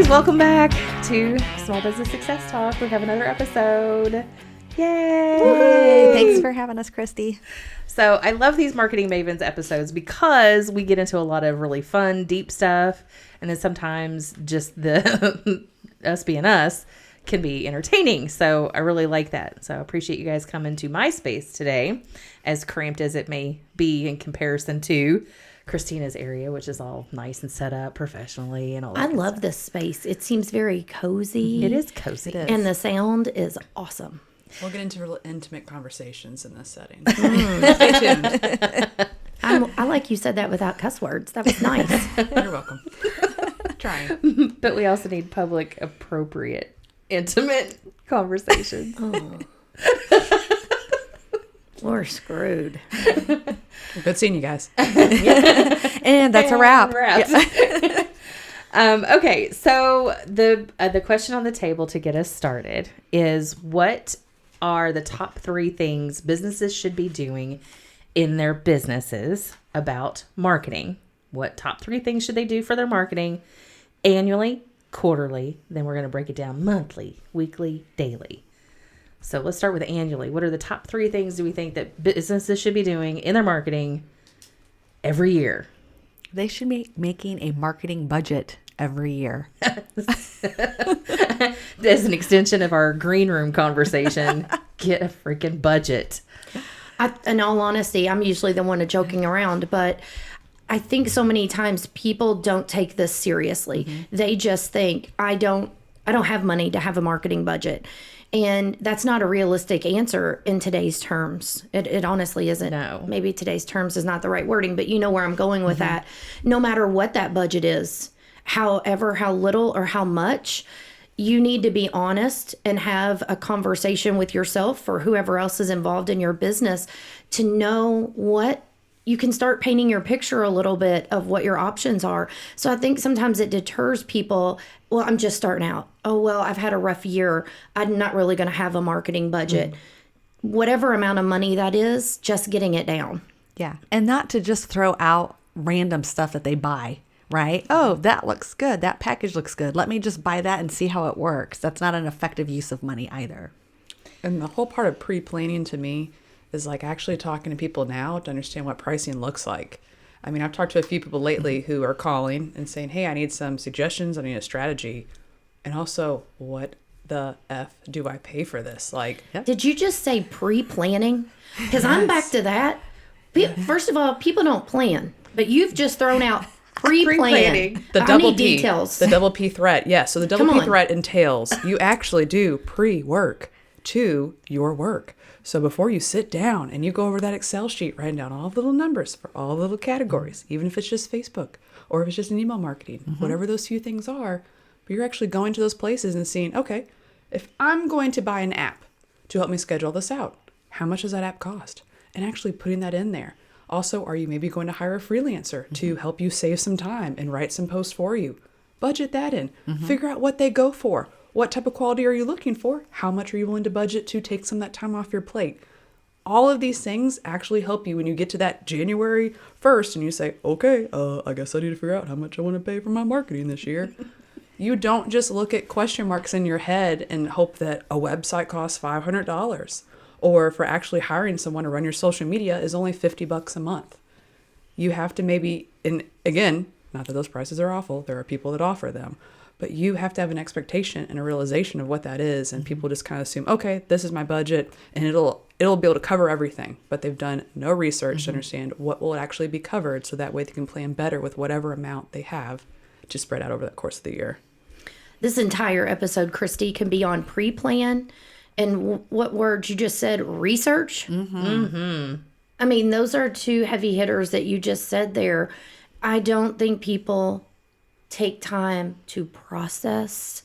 ladies, welcome back to Small Business Success Talk. We have another episode. Yay! Yay. Thanks for having us, Christy. So I love these Marketing Mavens episodes because we get into a lot of really fun, deep stuff. And then sometimes just the us being us can be entertaining. So I really like that. So I appreciate you guys coming to my space today, as cramped as it may be in comparison to Kristina's area, which is all nice and set up professionally and all that. I love this space. It seems very cozy. It is cozy. It is. And the sound is awesome. We'll get into real intimate conversations in this setting. Stay tuned. I like you said that without cuss words. That was nice. You're welcome. Trying. But we also need public, appropriate, intimate conversations. Oh. We're screwed. Good seeing you guys. And that's a wrap. Yeah. Okay, so the question on the table to get us started is, what are the top 3 things businesses should be doing in their businesses about marketing? What top 3 things should they do for their marketing annually, quarterly? Then we're going to break it down monthly, weekly, daily. So let's start with annually. What are the top 3 things do we think that businesses should be doing in their marketing every year? They should be making a marketing budget every year. As an extension of our green room conversation, get a freaking budget. In all honesty, I'm usually the one joking around, but I think so many times people don't take this seriously. Mm-hmm. They just think, I don't have money to have a marketing budget. And that's not a realistic answer in today's terms. It honestly isn't. No. Maybe today's terms is not the right wording, but you know where I'm going with that. No matter what that budget is, however, how little or how much, you need to be honest and have a conversation with yourself or whoever else is involved in your business to know what you can start painting your picture a little bit of what your options are. So I think sometimes it deters people. Well, I'm just starting out. Oh, well, I've had a rough year. I'm not really going to have a marketing budget. Whatever amount of money that is, just getting it down. Yeah. And not to just throw out random stuff that they buy, right? Oh, that looks good. That package looks good. Let me just buy that and see how it works. That's not an effective use of money either. And the whole part of pre-planning to me is like actually talking to people now to understand what pricing looks like. I mean, I've talked to a few people lately who are calling and saying, hey, I need some suggestions. I need a strategy. And also, what the F do I pay for this? Like, Did you just say pre-planning? Because I'm back to that. First of all, people don't plan, but you've just thrown out pre-planning. The I double need P, details. the double P threat. Yeah. So the double Come P on. threat entails you actually do pre-work to your work. So before you sit down and you go over that Excel sheet, writing down all the little numbers for all the little categories, even if it's just Facebook or if it's just an email marketing, whatever those few things are, but you're actually going to those places and seeing, okay, if I'm going to buy an app to help me schedule this out, how much does that app cost? And actually putting that in there. Also, are you maybe going to hire a freelancer to help you save some time and write some posts for you? Budget that in. Figure out what they go for. What type of quality are you looking for? How much are you willing to budget to take some of that time off your plate? All of these things actually help you when you get to that January 1st and you say, okay, I guess I need to figure out how much I want to pay for my marketing this year. You don't just look at question marks in your head and hope that a website costs $500 or for actually hiring someone to run your social media is only $50 a month. You have to maybe, and again, not that those prices are awful, there are people that offer them, but you have to have an expectation and a realization of what that is. And people just kind of assume, okay, this is my budget and it'll be able to cover everything. But they've done no research to understand what will actually be covered. So that way they can plan better with whatever amount they have to spread out over the course of the year. This entire episode, Christy, can be on pre-plan. And what words you just said, research? I mean, those are 2 heavy hitters that you just said there. I don't think people take time to process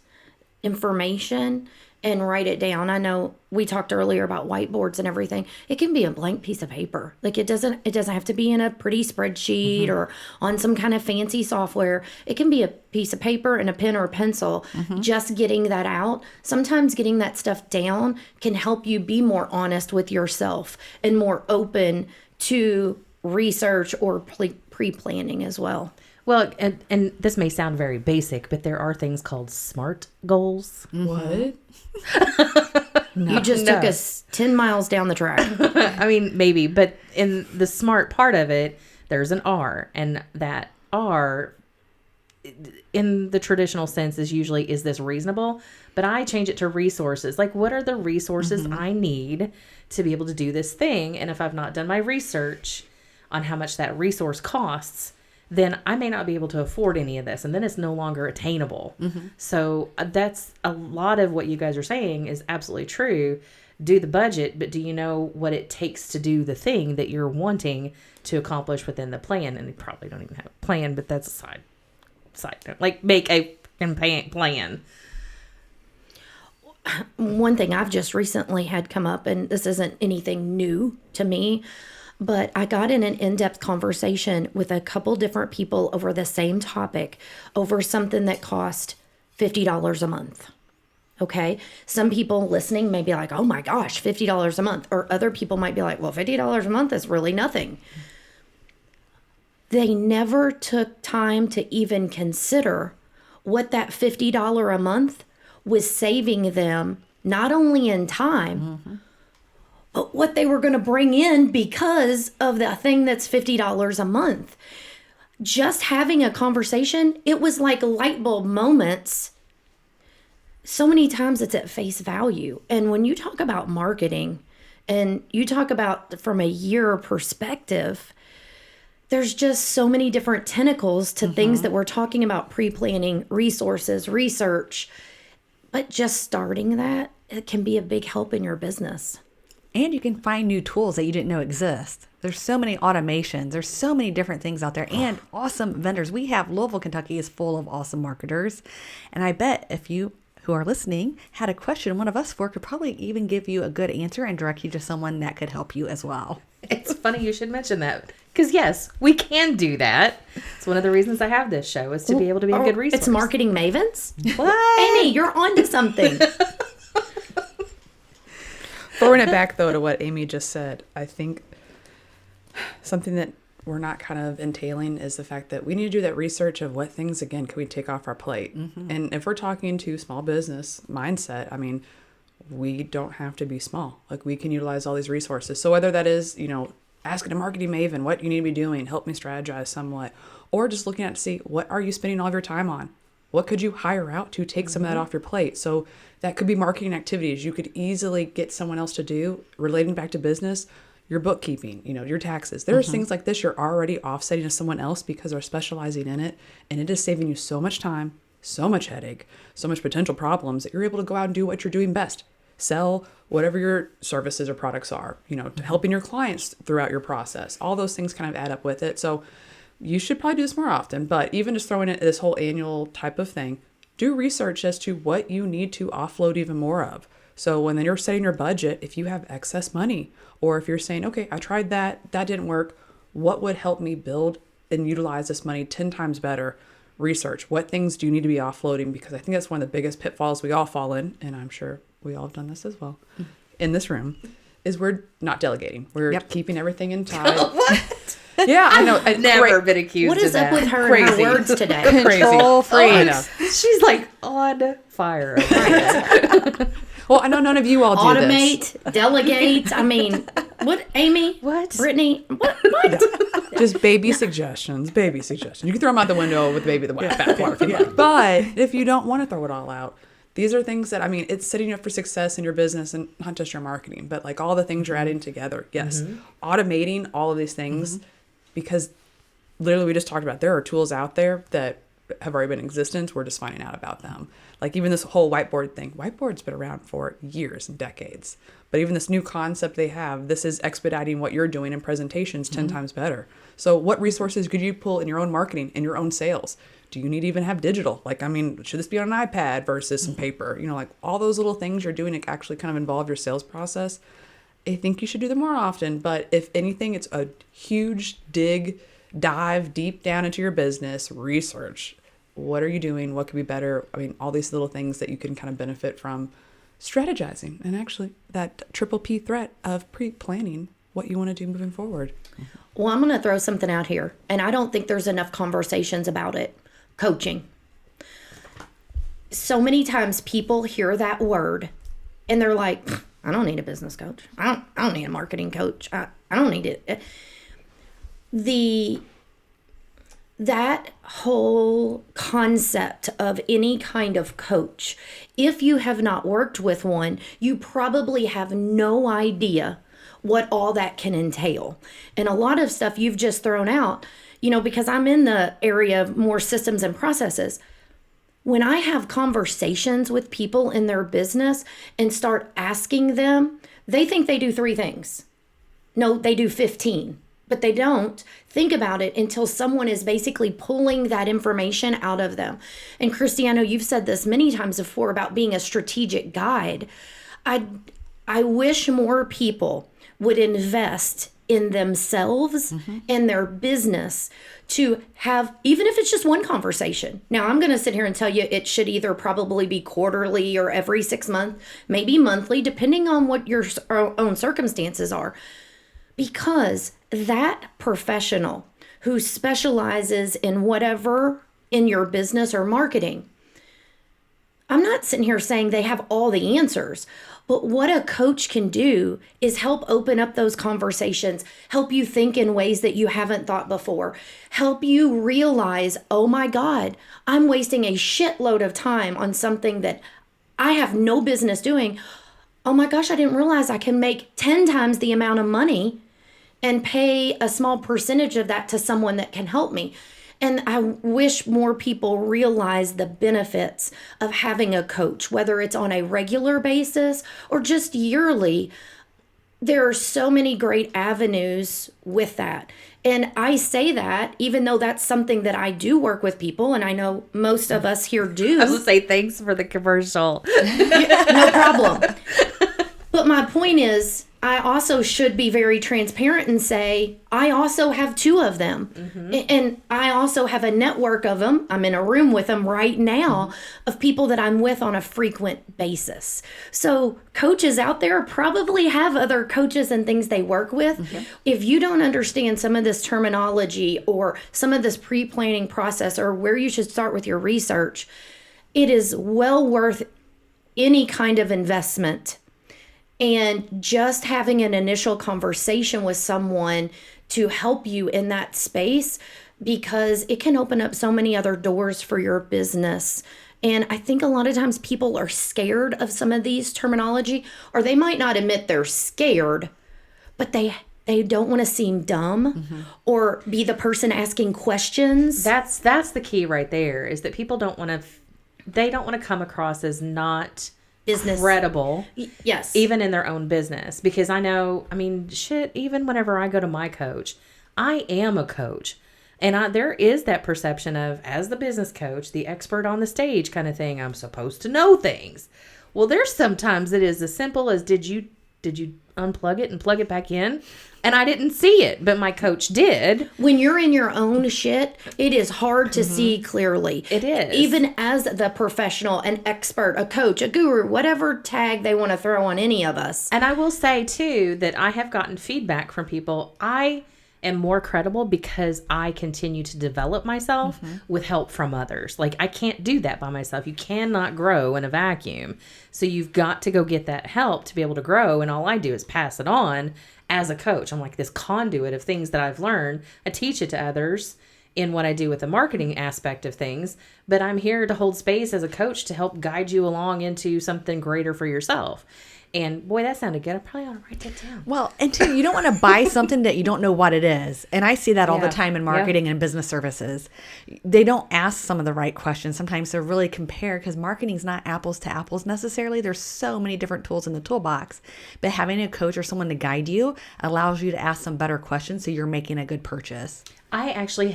information and write it down. I know we talked earlier about whiteboards and everything. It can be a blank piece of paper. Like it doesn't have to be in a pretty spreadsheet or on some kind of fancy software. It can be a piece of paper and a pen or a pencil. Just getting that out. Sometimes getting that stuff down can help you be more honest with yourself and more open to research or pre-planning as well. Well, and this may sound very basic, but there are things called SMART goals. What? You just took us 10 miles down the track. I mean, maybe, but in the SMART part of it, there's an R, and that R, in the traditional sense, is this reasonable? But I change it to resources. Like, what are the resources I need to be able to do this thing? And if I've not done my research on how much that resource costs, then I may not be able to afford any of this, and then it's no longer attainable. So that's a lot of what you guys are saying is absolutely true. Do the budget, but do you know what it takes to do the thing that you're wanting to accomplish within the plan? And you probably don't even have a plan, but that's a side note. Like, make a plan. One thing I've just recently had come up, and this isn't anything new to me, but I got in an in-depth conversation with a couple different people over the same topic over something that cost $50 a month. Okay. Some people listening may be like, oh my gosh, $50 a month. Or other people might be like, well, $50 a month is really nothing. They never took time to even consider what that $50 a month was saving them, not only in time, but what they were going to bring in because of the thing that's $50 a month. Just having a conversation, it was like light bulb moments. So many times it's at face value. And when you talk about marketing and you talk about from a year perspective, there's just so many different tentacles to things that we're talking about: pre-planning, resources, research. But just starting that, it can be a big help in your business. And you can find new tools that you didn't know exist. There's so many automations. There's so many different things out there and awesome vendors. We have Louisville, Kentucky is full of awesome marketers. And I bet if you who are listening had a question, one of us four could probably even give you a good answer and direct you to someone that could help you as well. It's funny you should mention that, because yes, we can do that. It's one of the reasons I have this show, is to be able to be a good resource. It's Marketing Mavens. What? Amy, you're onto something. Throwing it back, though, to what Amy just said, I think something that we're not kind of entailing is the fact that we need to do that research of what things, again, can we take off our plate. And if we're talking to small business mindset, I mean, we don't have to be small. Like, we can utilize all these resources. So whether that is, asking a marketing maven what you need to be doing, help me strategize somewhat, or just looking at to see what are you spending all of your time on? What could you hire out to take some of that off your plate? So that could be marketing activities you could easily get someone else to do, relating back to business, your bookkeeping, your taxes. There's things like this you're already offsetting to someone else because they're specializing in it, and it is saving you so much time, so much headache, so much potential problems that you're able to go out and do what you're doing best. Sell whatever your services or products are, to helping your clients throughout your process. All those things kind of add up with it. So you should probably do this more often, but even just throwing it this whole annual type of thing, do research as to what you need to offload even more of. So when then you're setting your budget, if you have excess money, or if you're saying, okay, I tried that didn't work, what would help me build and utilize this money 10 times better? Research. What things do you need to be offloading? Because I think that's one of the biggest pitfalls we all fall in, and I'm sure we all have done this as well in this room, is we're not delegating. We're keeping everything in time. What? Yeah, I know. I've never been accused What of is that. up with her and Crazy. her words today? Control Crazy. I know. She's like on fire over here. Well, I know none of you all do this. Automate, delegate. I mean, what, Amy? What? Brittany? What? Just baby suggestions. You can throw them out the window with baby the bathwater if you like. But if you don't want to throw it all out, these are things that, it's setting you up for success in your business, and not just your marketing, but like all the things you're adding together. Yes. Automating all of these things, because literally we just talked about, there are tools out there that have already been in existence. We're just finding out about them. Like even this whole whiteboard thing. Whiteboard's been around for years and decades. But even this new concept they have, this is expediting what you're doing in presentations 10 times better. So what resources could you pull in your own marketing, in your own sales? Do you need to even have digital? Like, should this be on an iPad versus some paper? Like all those little things you're doing to actually kind of involve your sales process. I think you should do them more often. But if anything, it's a huge dive deep down into your business, research. What are you doing? What could be better? All these little things that you can kind of benefit from strategizing. And actually that triple P threat of pre-planning what you want to do moving forward. Well, I'm going to throw something out here, and I don't think there's enough conversations about it. Coaching. So many times people hear that word and they're like, I don't need a business coach. I don't need a marketing coach. I don't need it. That whole concept of any kind of coach, if you have not worked with one, you probably have no idea what all that can entail. And a lot of stuff you've just thrown out, because I'm in the area of more systems and processes. When I have conversations with people in their business and start asking them, they think they do 3 things. No, they do 15, but they don't think about it until someone is basically pulling that information out of them. And Christy, I know you've said this many times before about being a strategic guide. I wish more people would invest in themselves and their business to have, even if it's just one conversation. Now, I'm going to sit here and tell you it should either probably be quarterly or every 6 months, maybe monthly, depending on what your own circumstances are. Because that professional who specializes in whatever in your business or marketing, I'm not sitting here saying they have all the answers. But what a coach can do is help open up those conversations, help you think in ways that you haven't thought before, help you realize, oh my God, I'm wasting a shitload of time on something that I have no business doing. Oh my gosh, I didn't realize I can make 10 times the amount of money and pay a small percentage of that to someone that can help me. And I wish more people realize the benefits of having a coach, whether it's on a regular basis or just yearly. There are so many great avenues with that. And I say that even though that's something that I do work with people, and I know most of us here do. I was going to say thanks for the commercial. No problem. But my point is, I also should be very transparent and say, I also have 2 of them. And I also have a network of them. I'm in a room with them right now of people that I'm with on a frequent basis. So coaches out there probably have other coaches and things they work with. If you don't understand some of this terminology or some of this pre-planning process or where you should start with your research, it is well worth any kind of investment. And just having an initial conversation with someone to help you in that space, because it can open up so many other doors for your business. And I think a lot of times people are scared of some of these terminology, or they might not admit they're scared, but they don't want to seem dumb or be the person asking questions. That's the key right there, is that people don't want to come across as not business credible. Yes. Even in their own business. Because even whenever I go to my coach, I am a coach. And there is that perception of, as the business coach, the expert on the stage kind of thing, I'm supposed to know things. Well, there's sometimes it is as simple as, did you unplug it and plug it back in? And I didn't see it, but my coach did. When you're in your own shit, it is hard to see clearly. It is. Even as the professional, an expert, a coach, a guru, whatever tag they want to throw on any of us. And I will say, too, that I have gotten feedback from people. I am more credible because I continue to develop myself with help from others. Like, I can't do that by myself. You cannot grow in a vacuum. So you've got to go get that help to be able to grow. And all I do is pass it on as a coach. I'm like this conduit of things that I've learned. I teach it to others in what I do with the marketing aspect of things. But I'm here to hold space as a coach to help guide you along into something greater for yourself. And boy, that sounded good. I probably ought to write that down. Well, and two, you don't want to buy something that you don't know what it is. And I see that all the time in marketing and business services. They don't ask some of the right questions. Sometimes they're really compared, because marketing is not apples to apples necessarily. There's so many different tools in the toolbox. But having a coach or someone to guide you allows you to ask some better questions so you're making a good purchase. I actually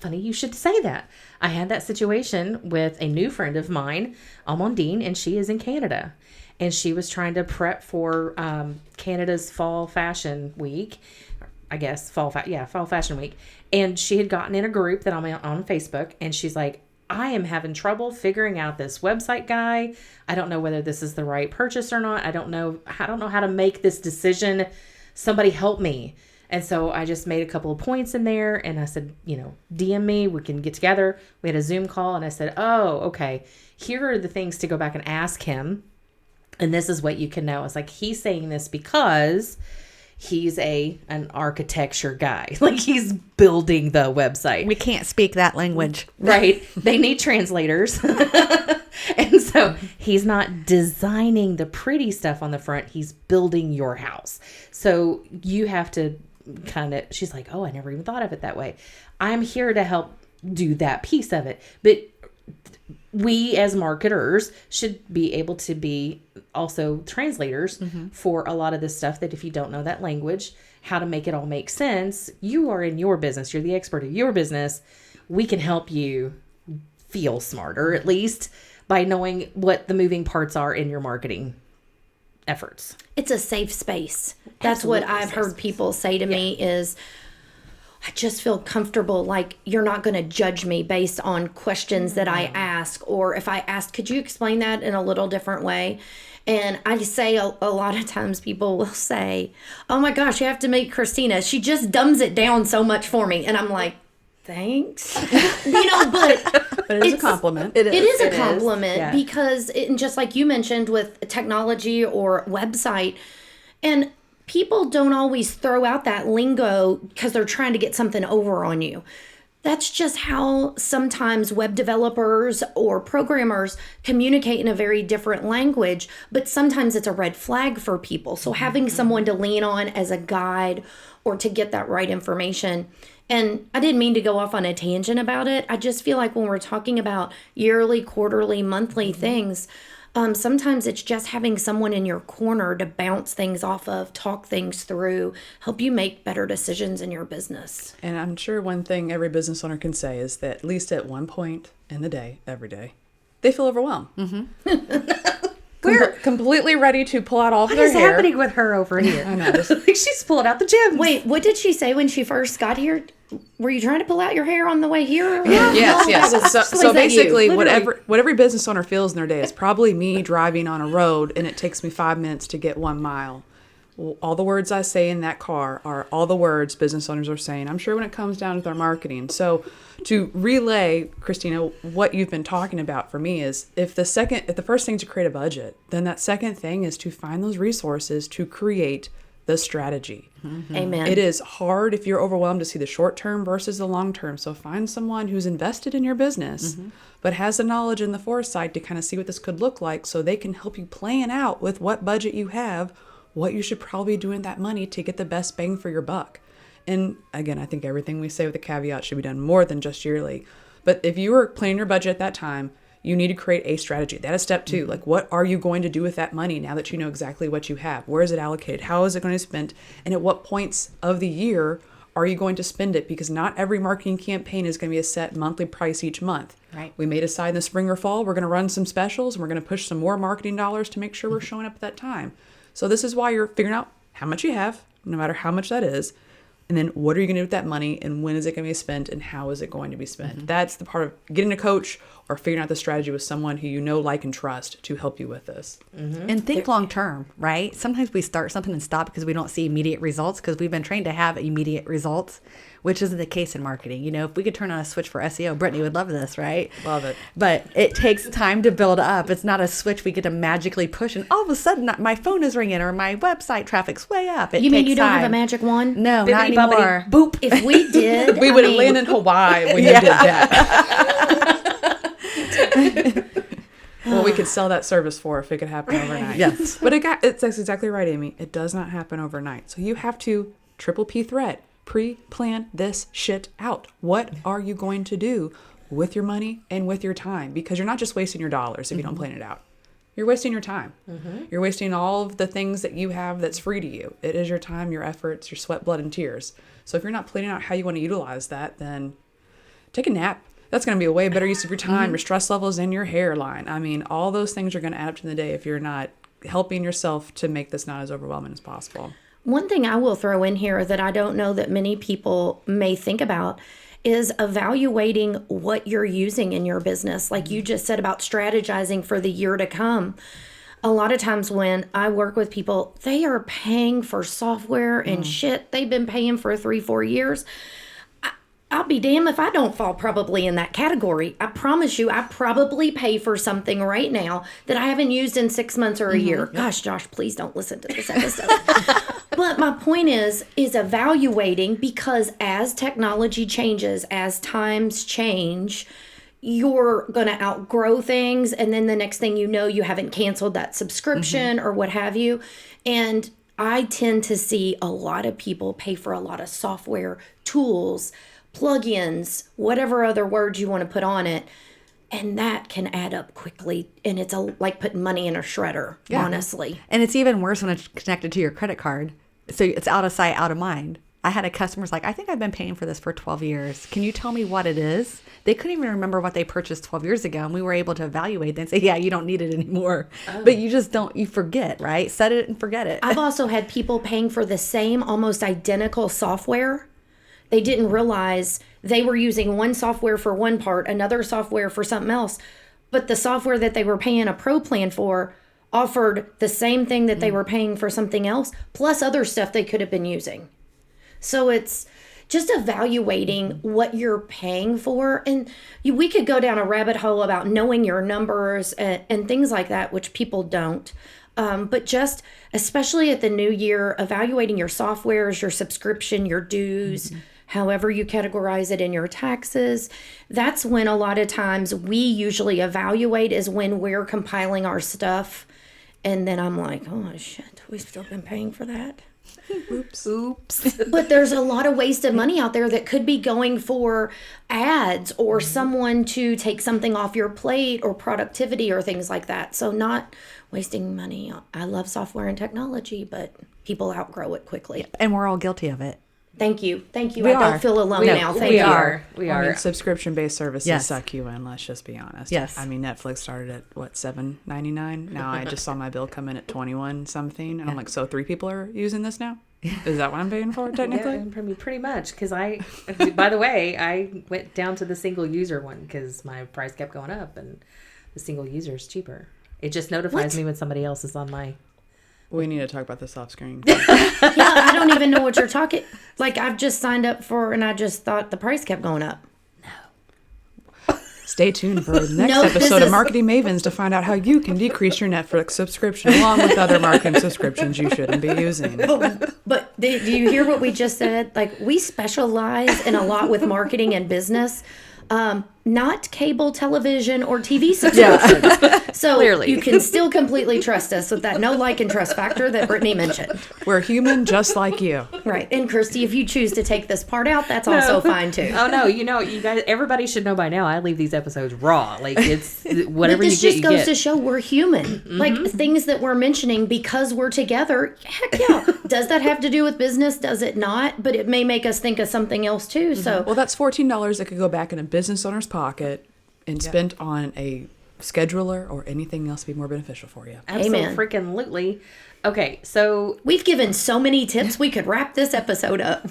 funny you should say that. I had that situation with a new friend of mine, Amandine, and she is in Canada. And she was trying to prep for Canada's Fall Fashion Week. I guess Fall Fashion Week. And she had gotten in a group that I'm on Facebook. And she's like, I am having trouble figuring out this website guy. I don't know whether this is the right purchase or not. I don't know how to make this decision. somebody help me. And so I just made a couple of points in there and I said, DM me, we can get together. We had a Zoom call and I said, oh, okay, here are the things to go back and ask him. And this is what you can know. It's like, he's saying this because he's an architecture guy. Like, he's building the website. We can't speak that language. Right. They need translators. And so he's not designing the pretty stuff on the front. He's building your house. So you have to she's like, oh, I never even thought of it that way. I'm here to help do that piece of it. But we as marketers should be able to be also translators for a lot of this stuff, that if you don't know that language, how to make it all make sense. You are in your business. You're the expert of your business. We can help you feel smarter, at least by knowing what the moving parts are in your marketing efforts. It's a safe space. That's what I've heard people say to me is, I just feel comfortable, like you're not going to judge me based on questions that I ask, or if I ask, could you explain that in a little different way? And I say a lot of times people will say, oh my gosh, you have to meet Kristina. She just dumbs it down so much for me. And I'm like, thanks. But But it's a compliment. It is a compliment because and just like you mentioned with technology or website, and people don't always throw out that lingo because they're trying to get something over on you. That's just how sometimes web developers or programmers communicate in a very different language, but sometimes it's a red flag for people. So having someone to lean on as a guide or to get that right information. And I didn't mean to go off on a tangent about it. I just feel like when we're talking about yearly, quarterly, monthly things, sometimes it's just having someone in your corner to bounce things off of, talk things through, help you make better decisions in your business. And I'm sure one thing every business owner can say is that at least at one point in the day, every day, they feel overwhelmed. We're completely ready to pull out all of their hair. What is happening with her over here? I know. Like, she's pulling out the gym. Wait, what did she say when she first got here? Were you trying to pull out your hair on the way here? Yes. So basically, you, what every business owner feels in their day is probably me driving on a road and it takes me 5 minutes to get 1 mile. Well, all the words I say in that car are all the words business owners are saying, I'm sure, when it comes down to their marketing. So to relay, Kristina, what you've been talking about for me is if the first thing is to create a budget, then that second thing is to find those resources to create the strategy. Amen. It is hard if you're overwhelmed to see the short term versus the long term. So find someone who's invested in your business, but has the knowledge and the foresight to kind of see what this could look like so they can help you plan out with what budget you have, what you should probably do with that money to get the best bang for your buck. And again, I think everything we say with a caveat should be done more than just yearly. But if you were planning your budget at that time, you need to create a strategy. That is step 2. Like, what are you going to do with that money now that you know exactly what you have? Where is it allocated? How is it going to be spent? And at what points of the year are you going to spend it? Because not every marketing campaign is going to be a set monthly price each month. Right. We may decide in the spring or fall, we're going to run some specials and we're going to push some more marketing dollars to make sure we're showing up at that time. So this is why you're figuring out how much you have, no matter how much that is. And then what are you going to do with that money, and when is it going to be spent, and how is it going to be spent? That's the part of getting a coach or figuring out the strategy with someone who you know, like, and trust to help you with this. And think long term, right? Sometimes we start something and stop because we don't see immediate results because we've been trained to have immediate results, which isn't the case in marketing. You know, if we could turn on a switch for SEO, Brittany would love this, right? Love it. But it takes time to build up. It's not a switch we get to magically push and all of a sudden my phone is ringing or my website traffic's way up. You mean you don't have a magic wand? No, not anymore. Boop. If we did, We would have landed in Hawaii when you did that. Well, we could sell that service for if it could happen overnight. Yes. But it's exactly right, Amy. It does not happen overnight. So you have to triple P threat. Pre-plan this shit out. What are you going to do with your money and with your time? Because you're not just wasting your dollars if you don't plan it out. You're wasting your time. You're wasting all of the things that you have that's free to you. It is your time, your efforts, your sweat, blood, and tears. So if you're not planning out how you want to utilize that, then take a nap. That's going to be a way better use of your time, your stress levels, and your hairline. I mean, all those things are going to add up to the day if you're not helping yourself to make this not as overwhelming as possible. One thing I will throw in here that I don't know that many people may think about is evaluating what you're using in your business. Like you just said about strategizing for the year to come. a lot of times when I work with people, they are paying for software and shit they've been paying for 3-4 years. I'll be damned if I don't fall probably in that category. I promise you, I probably pay for something right now that I haven't used in 6 months or a year. Gosh, Josh, please don't listen to this episode. But my point is evaluating, because as technology changes, as times change, you're going to outgrow things. And then the next thing you know, you haven't canceled that subscription or what have you. And I tend to see a lot of people pay for a lot of software, tools, plugins, whatever other words you want to put on it. And that can add up quickly. And it's like putting money in a shredder, honestly. And it's even worse when it's connected to your credit card. So it's out of sight, out of mind. I had a customer's like, I think I've been paying for this for 12 years. Can you tell me what it is? They couldn't even remember what they purchased 12 years ago. And we were able to evaluate and say, yeah, you don't need it anymore. But you just don't, you forget, right? Set it and forget it. I've also had people paying for the same, almost identical software. They didn't realize they were using one software for one part, another software for something else. But the software that they were paying a pro plan for offered the same thing that they were paying for something else, plus other stuff they could have been using. So it's just evaluating what you're paying for. And we could go down a rabbit hole about knowing your numbers and things like that, which people don't. But just, especially at the new year, evaluating your softwares, your subscription, your dues, however you categorize it in your taxes. That's when a lot of times we usually evaluate, is when we're compiling our stuff. And then I'm like, oh shit, we've still been paying for that. Oops. But there's a lot of wasted money out there that could be going for ads or someone to take something off your plate or productivity or things like that. So not wasting money. I love software and technology, but people outgrow it quickly. And we're all guilty of it. Thank you. I are. don't feel alone now. Thank we you. are. We I are. mean, subscription-based services Yes. suck you in. Let's just be honest. Yes. I mean, Netflix started at what, $7.99? Now I just saw my bill come in at 21 something, and I'm like, so 3 people are using this now? Is that what I'm paying for technically? Yeah, pretty much. Because by the way, I went down to the single user one because my price kept going up, and the single user is cheaper. It just notifies me when somebody else is on my. We need to talk about this off screen. Yeah, I don't even know what you're talking. Like, I've just signed up for, and I just thought the price kept going up. Stay tuned for the next No, this episode of is- Marketing Mavens to find out how you can decrease your Netflix subscription along with other marketing subscriptions you shouldn't be using. But do you hear what we just said? Like, we specialize in a lot with marketing and business. Not cable television or TV subscriptions. So Clearly. you can still completely trust us with that no like and trust factor that Brittany mentioned. We're human just like you. Right. And Christy, if you choose to take this part out, that's also fine too. Oh no, you guys, everybody should know by now. I leave these episodes raw. Like, it's whatever But this you just get, you goes get. to show we're human. Like, things that we're mentioning because we're together, heck yeah. Does that have to do with business? Does it not? But it may make us think of something else too. So Well, that's $14 that could go back in a business owner's pocket and spent on a scheduler or anything else to be more beneficial for you. Amen. Absolutely. Okay, so we've given so many tips, we could wrap this episode up.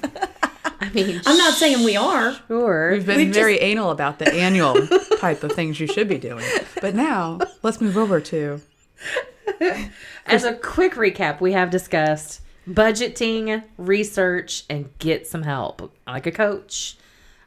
I mean, I'm not saying we are. sure. We've been very anal about the annual type of things you should be doing. But now, let's move over to... As a quick recap, we have discussed budgeting, research, and get some help. Like a coach,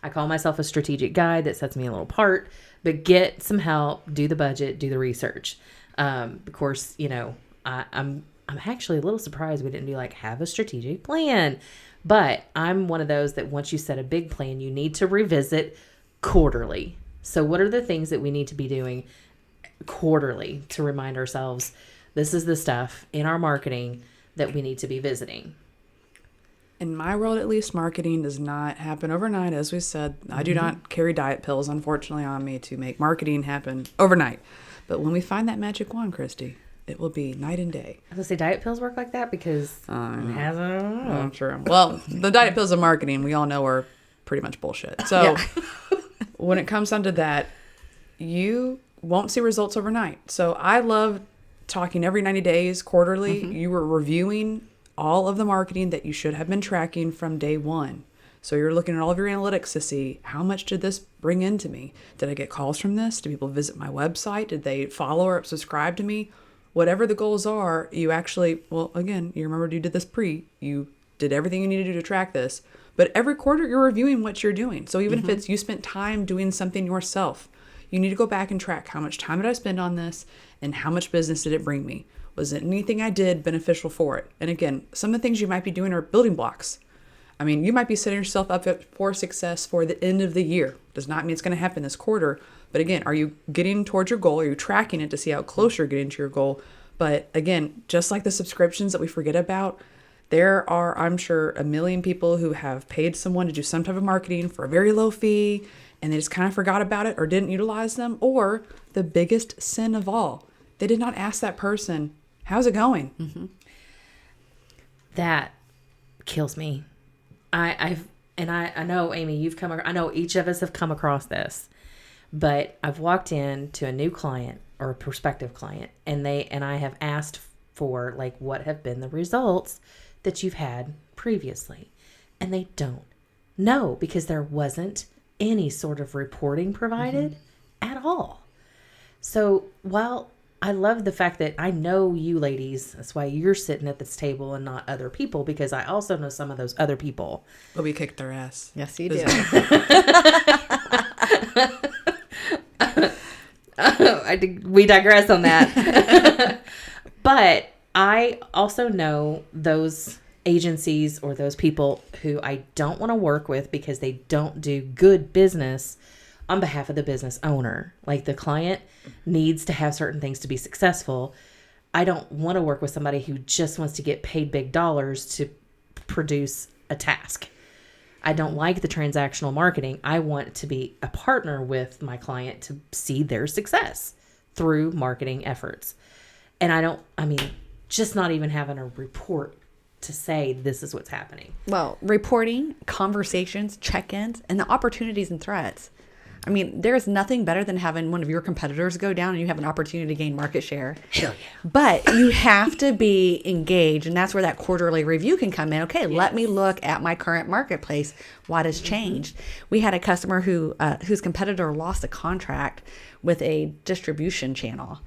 I call myself a strategic guide. That sets me a little apart. But get some help, do the budget, do the research. Of course, I'm actually a little surprised we didn't do have a strategic plan. But I'm one of those that once you set a big plan, you need to revisit quarterly. So what are the things that we need to be doing quarterly to remind ourselves this is the stuff in our marketing that we need to be visiting? In my world, at least, marketing does not happen overnight. As we said, I do not carry diet pills, unfortunately, on me to make marketing happen overnight. But when we find that magic wand, Christy, it will be night and day. I was going to say diet pills work like that because it hasn't. Oh, true. Well, the diet pills of marketing, we all know are pretty much bullshit. So when it comes down to that, you won't see results overnight. So I love talking every 90 days, quarterly. You were reviewing all of the marketing that you should have been tracking from day one. So you're looking at all of your analytics to see how much did this bring into me? Did I get calls from this? Did people visit my website? Did they follow or subscribe to me? whatever the goals are, you actually, well, again, you remember you did this you did everything you needed to do to track this. But every quarter you're reviewing what you're doing. So even if it's you spent time doing something yourself, you need to go back and track how much time did I spend on this and how much business did it bring me? Was it anything I did beneficial for it? And again, some of the things you might be doing are building blocks. I mean, you might be setting yourself up for success for the end of the year. Does not mean it's going to happen this quarter. But again, are you getting towards your goal? Are you tracking it to see how close you're getting to your goal? But again, just like the subscriptions that we forget about, there are, I'm sure, a million people who have paid someone to do some type of marketing for a very low fee, and they just kind of forgot about it or didn't utilize them. Or the biggest sin of all, they did not ask that person, how's it going? That kills me. I know, Amy, I know each of us have come across this, but I've walked in to a new client or a prospective client, and I have asked for, like, what have been the results that you've had previously, and they don't know because there wasn't any sort of reporting provided at all. So while I love the fact that I know you ladies, that's why you're sitting at this table and not other people, because I also know some of those other people. But we kicked their ass. Yes, you do. We digress on that. But I also know those agencies or those people who I don't want to work with because they don't do good business on behalf of the business owner. Like, the client needs to have certain things to be successful. I don't want to work with somebody who just wants to get paid big dollars to produce a task. I don't like the transactional marketing. I want to be a partner with my client to see their success through marketing efforts. And just not even having a report to say this is what's happening. Well, reporting, conversations, check-ins, and the opportunities and threats. I mean, there's nothing better than having one of your competitors go down and you have an opportunity to gain market share. Hell yeah. But you have to be engaged, and that's where that quarterly review can come in. Okay, let me look at my current marketplace. What has changed? We had a customer whose competitor lost a contract with a distribution channel.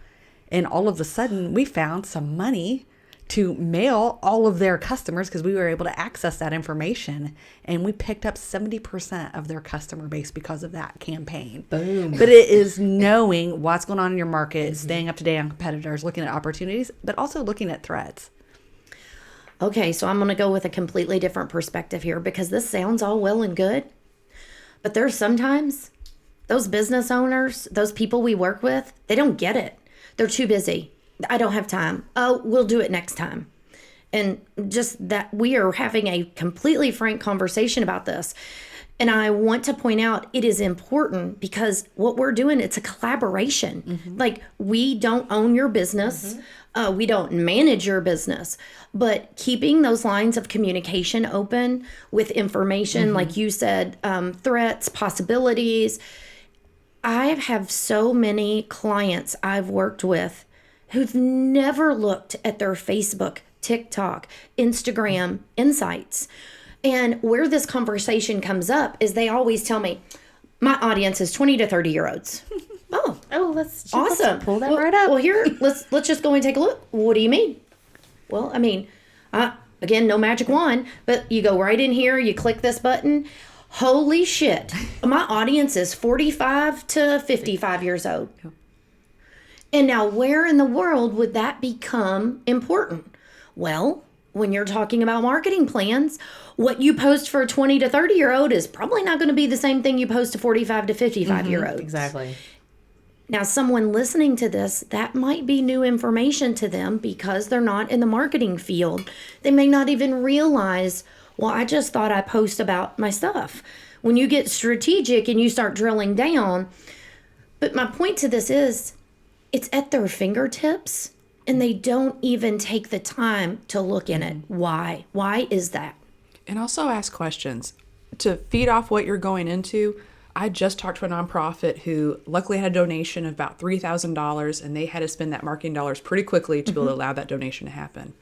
And all of a sudden, we found some money to mail all of their customers because we were able to access that information, and we picked up 70% of their customer base because of that campaign. Boom. But it is knowing what's going on in your market, staying up to date on competitors, looking at opportunities, but also looking at threats. Okay, so I'm going to go with a completely different perspective here, because this sounds all well and good, but there's sometimes those business owners, those people we work with, they don't get it. They're too busy. I don't have time. Oh, we'll do it next time. And just that we are having a completely frank conversation about this. And I want to point out it is important because what we're doing, it's a collaboration. Like, we don't own your business. We don't manage your business. But keeping those lines of communication open with information, like you said, threats, possibilities. I have so many clients I've worked with who've never looked at their Facebook, TikTok, Instagram insights. And where this conversation comes up is they always tell me, my audience is 20 to 30 year olds. Oh, let's awesome. Pull that right up. Well, here, let's just go and take a look. What do you mean? Well, I mean, again, no magic wand, but you go right in here, you click this button. Holy shit. My audience is 45 to 55 years old. And now, where in the world would that become important? Well, when you're talking about marketing plans, what you post for a 20 to 30 year old is probably not going to be the same thing you post to 45 to 55 year olds. Exactly. Now, someone listening to this, that might be new information to them because they're not in the marketing field. They may not even realize, well, I just thought I post about my stuff. When you get strategic and you start drilling down, but my point to this is, it's at their fingertips and they don't even take the time to look in it. Why? Why is that? And also ask questions. To feed off what you're going into, I just talked to a nonprofit who luckily had a donation of about $3,000, and they had to spend that marketing dollars pretty quickly to be able to allow that donation to happen.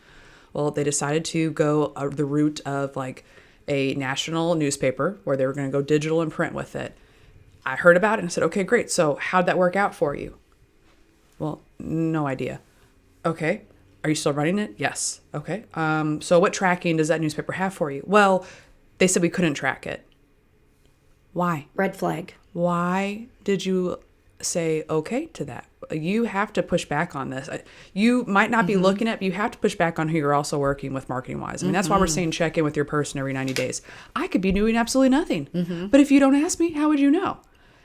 Well, they decided to go the route of like a national newspaper where they were going to go digital and print with it. I heard about it and I said, okay, great. So how'd that work out for you? Well, no idea. Okay. Are you still running it? Yes. Okay. So what tracking does that newspaper have for you? Well, they said we couldn't track it. Why? Red flag. Why did you say okay to that? You have to push back on this. You might not be looking at, but you have to push back on who you're also working with marketing wise. I mean, that's why we're saying check in with your person every 90 days. I could be doing absolutely nothing. But if you don't ask me, how would you know?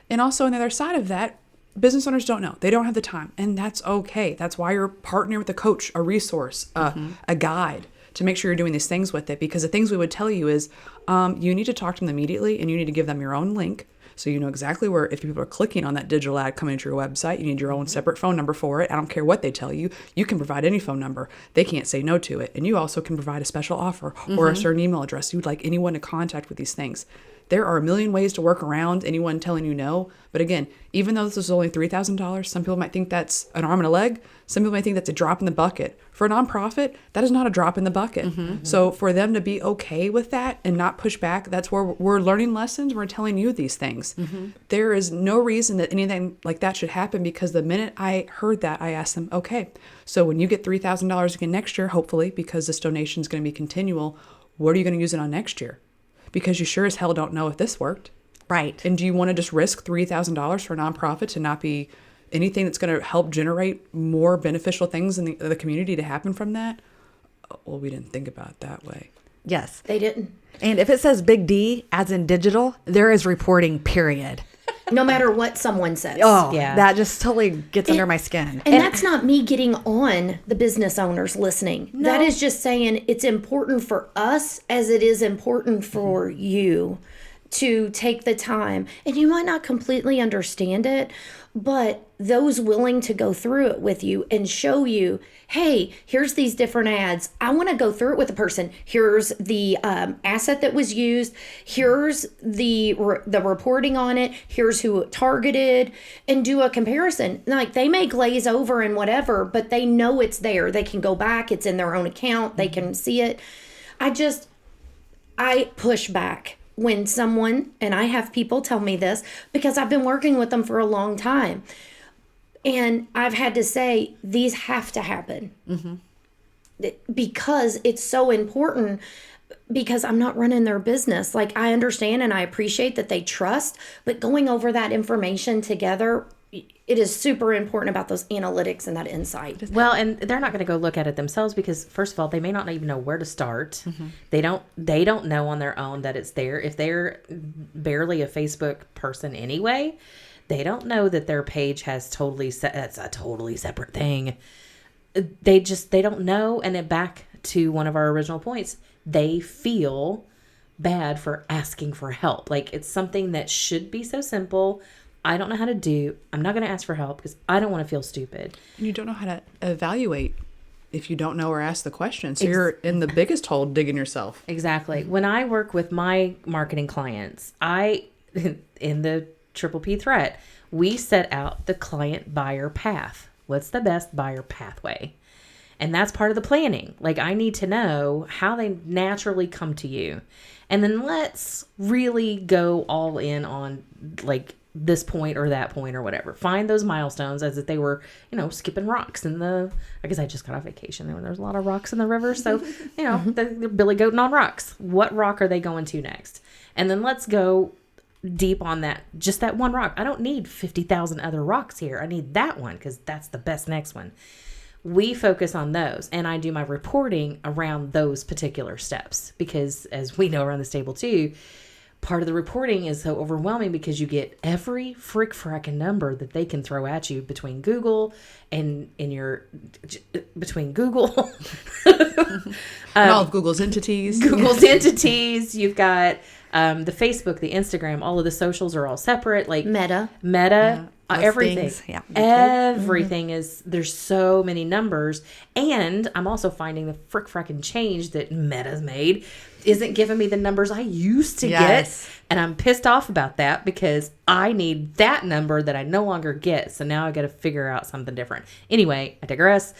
And also on the other side of that, business owners don't know. They don't have the time. And that's okay. That's why you're partnering with a coach, a resource, a guide to make sure you're doing these things with it. Because the things we would tell you is you need to talk to them immediately and you need to give them your own link. So you know exactly where, if people are clicking on that digital ad coming to your website, you need your own separate phone number for it. I don't care what they tell you. You can provide any phone number. They can't say no to it. And you also can provide a special offer or a certain email address you would like anyone to contact with these things. There are a million ways to work around anyone telling you no. But again, even though this is only $3,000, some people might think that's an arm and a leg. Some people might think that's a drop in the bucket. For a nonprofit, that is not a drop in the bucket. So for them to be okay with that and not push back, that's where we're learning lessons. We're telling you these things. There is no reason that anything like that should happen, because the minute I heard that, I asked them, okay, so when you get $3,000 again next year, hopefully, because this donation is going to be continual, what are you going to use it on next year? Because you sure as hell don't know if this worked. Right. And do you want to just risk $3,000 for a nonprofit to not be anything that's going to help generate more beneficial things in the community to happen from that? Well, we didn't think about it that way. Yes. They didn't. And if it says big D, as in digital, there is reporting, period. No matter what someone says. Oh, Yeah. that just totally gets under my skin. And that's not me getting on the business owners listening. That is just saying it's important for us as it is important for you to take the time. And you might not completely understand it, but those willing to go through it with you and show you, hey, here's these different ads. I want to go through it with a person. Here's the asset that was used. Here's the reporting on it. Here's who it targeted, and do a comparison. Like, they may glaze over and whatever, but they know it's there. They can go back. It's in their own account. They can see it. I push back when someone, and I have people tell me this because I've been working with them for a long time. And I've had to say, these have to happen because it's so important, because I'm not running their business. Like, I understand and I appreciate that they trust, but going over that information together, it is super important about those analytics and that insight. Well, and they're not going to go look at it themselves because, first of all, they may not even know where to start. They don't know on their own that it's there. If they're barely a Facebook person anyway, they don't know that their page has that's a totally separate thing. They don't know. And then back to one of our original points, they feel bad for asking for help. Like, it's something that should be so simple. I don't know how to do. I'm not going to ask for help because I don't want to feel stupid. And you don't know how to evaluate if you don't know or ask the question. So you're in the biggest hole digging yourself. Exactly. When I work with my marketing clients, in the Triple P threat, we set out the client buyer path. What's the best buyer pathway? And that's part of the planning. Like, I need to know how they naturally come to you. And then let's really go all in on, like, this point or that point or whatever. Find those milestones as if they were, skipping rocks in I guess I just got off vacation there. There's a lot of rocks in the river. So, they're billy goating on rocks. What rock are they going to next? And then let's go deep on that, just that one rock. I don't need 50,000 other rocks here. I need that one because that's the best next one. We focus on those, and I do my reporting around those particular steps because, as we know around this table too, part of the reporting is so overwhelming because you get every frickin' number that they can throw at you between Google and between Google And all of Google's entities. You've got the Facebook, the Instagram, all of the socials are all separate. Like Meta, everything. Yeah. Everything is, there's so many numbers. And I'm also finding the frickin' change that Meta's made isn't giving me the numbers I used to get. And I'm pissed off about that because I need that number that I no longer get. So now I got to figure out something different. Anyway, I digress.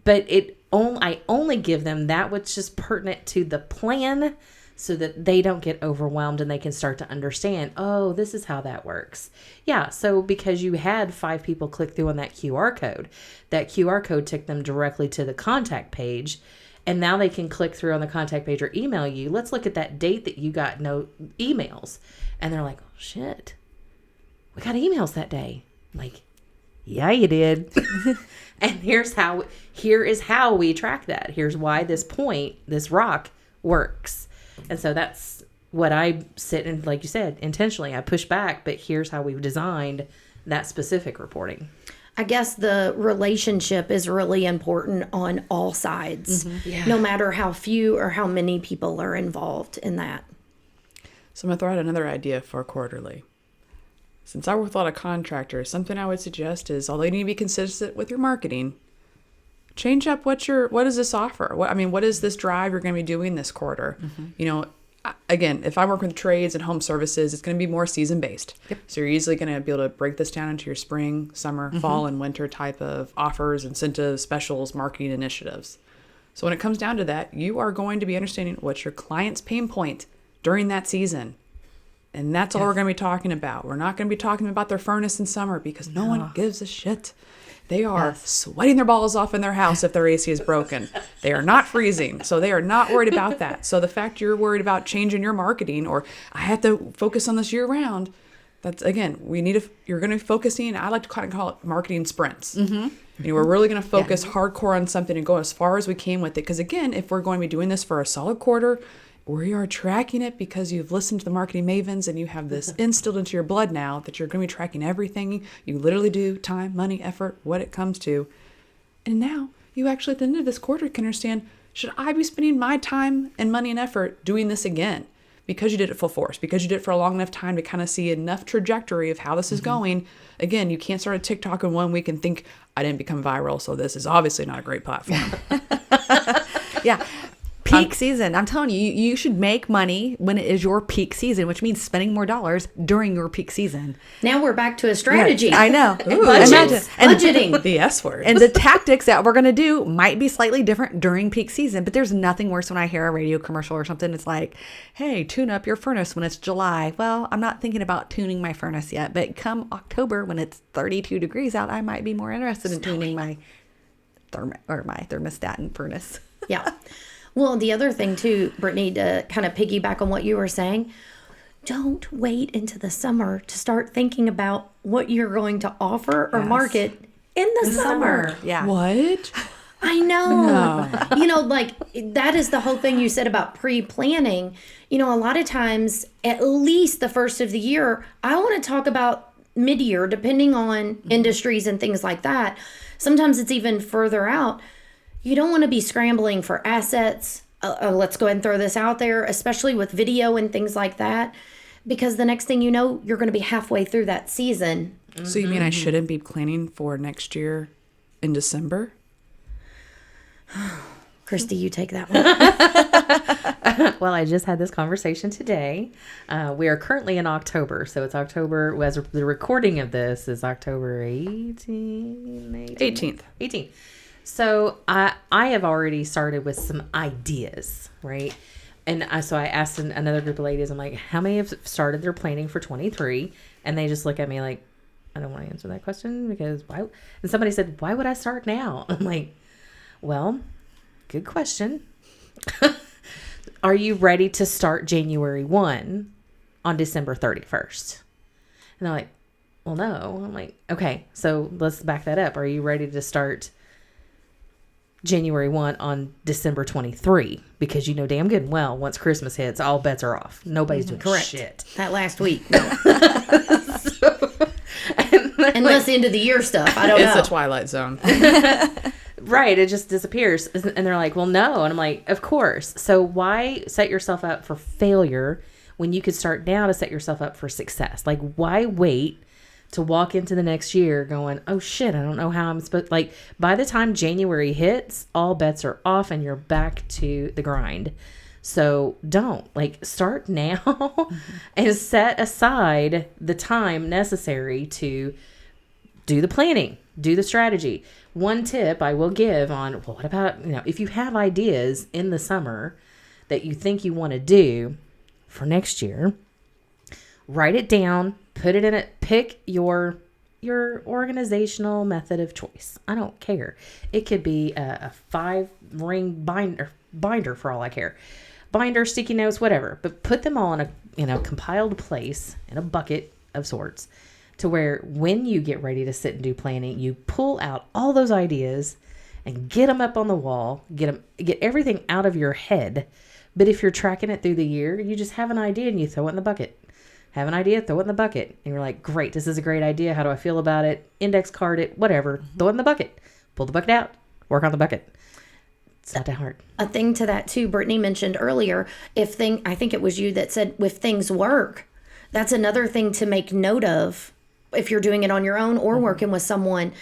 But I only give them that which is pertinent to the plan so that they don't get overwhelmed and they can start to understand, oh, this is how that works. Yeah, so because you had 5 people click through on that QR code took them directly to the contact page, and now they can click through on the contact page or email you. Let's look at that date that you got no emails. And they're like, oh, shit, we got emails that day. I'm like, yeah, you did. And here is how we track that. Here's why this rock works. And so that's what I sit and, like you said, intentionally I push back, but here's how we've designed that specific reporting. I guess the relationship is really important on all sides, no matter how few or how many people are involved in that. So I'm going to throw out another idea for quarterly. Since I work with a lot of contractors, something I would suggest is, although you need to be consistent with your marketing, change up what does this offer? What is this drive you're going to be doing this quarter? Again, if I work with trades and home services, it's going to be more season-based. Yep. So you're easily going to be able to break this down into your spring, summer, fall, and winter type of offers, incentives, specials, marketing initiatives. So when it comes down to that, you are going to be understanding what's your client's pain point during that season. And that's all we're going to be talking about. We're not going to be talking about their furnace in summer because no one gives a shit. They are sweating their balls off in their house if their AC is broken. They are not freezing, so they are not worried about that. So the fact you're worried about changing your marketing, or I have to focus on this year round, that's, again, you're going to be focusing, I like to kind of call it marketing sprints. We're really going to focus hardcore on something and go as far as we can with it. Because again, if we're going to be doing this for a solid quarter, we are tracking it because you've listened to the Marketing Mavens and you have this instilled into your blood now that you're going to be tracking everything you literally do, time, money, effort, what it comes to. And now you actually at the end of this quarter can understand, should I be spending my time and money and effort doing this again? Because you did it full force, because you did it for a long enough time to kind of see enough trajectory of how this is going. Again, you can't start a TikTok in 1 week and think, I didn't become viral, so this is obviously not a great platform. Yeah. Peak season. I'm telling you, you should make money when it is your peak season, which means spending more dollars during your peak season. Now we're back to a strategy. Yeah, I know. Budgeting. The S word. And the tactics that we're going to do might be slightly different during peak season, but there's nothing worse when I hear a radio commercial or something. It's like, hey, tune up your furnace when it's July. Well, I'm not thinking about tuning my furnace yet, but come October when it's 32 degrees out, I might be more interested in tuning my thermostat and furnace. Yeah. Well, the other thing too, Brittany, to kind of piggyback on what you were saying, don't wait into the summer to start thinking about what you're going to offer or market in the summer. Yeah. What? I know. No. Like that is the whole thing you said about pre-planning. A lot of times, at least the first of the year, I want to talk about mid-year, depending on industries and things like that. Sometimes it's even further out. You don't want to be scrambling for assets. Let's go ahead and throw this out there, especially with video and things like that, because the next thing you know, you're going to be halfway through that season. So you mean I shouldn't be planning for next year in December? Christy, you take that one. Well, I just had this conversation today. We are currently in October. So it's October, as the recording of this is October 18th. So I have already started with some ideas, right? And so I asked another group of ladies, I'm like, how many have started their planning for 23? And they just look at me like, I don't want to answer that question because why? And somebody said, why would I start now? I'm like, well, good question. Are you ready to start January 1 on December 31st? And they're like, well, no. I'm like, okay, so let's back that up. Are you ready to start January 1 on December 23? Because you know damn good and well, once Christmas hits, all bets are off. Nobody's doing shit. That last week. Unless the end of the year stuff. I don't know. It's the Twilight Zone. Right. It just disappears. And they're like, well, no. And I'm like, of course. So why set yourself up for failure when you could start now to set yourself up for success? Like, why wait to walk into the next year going, oh shit, I don't know how I'm supposed, like by the time January hits, all bets are off and you're back to the grind. So start now and set aside the time necessary to do the planning, do the strategy. One tip I will give on, well, what about, if you have ideas in the summer that you think you want to do for next year. Write it down, put it in it, pick your organizational method of choice. I don't care. It could be a 5-ring binder for all I care. Binder, sticky notes, whatever. But put them all in a compiled place in a bucket of sorts, to where when you get ready to sit and do planning, you pull out all those ideas and get them up on the wall, get everything out of your head. But if you're tracking it through the year, you just have an idea and you throw it in the bucket. Have an idea, throw it in the bucket. And you're like, great, this is a great idea. How do I feel about it? Index card it, whatever. Throw it in the bucket. Pull the bucket out. Work on the bucket. It's not that hard. A thing to that too, Brittany mentioned earlier, I think it was you that said, if things work, that's another thing to make note of if you're doing it on your own or working with someone.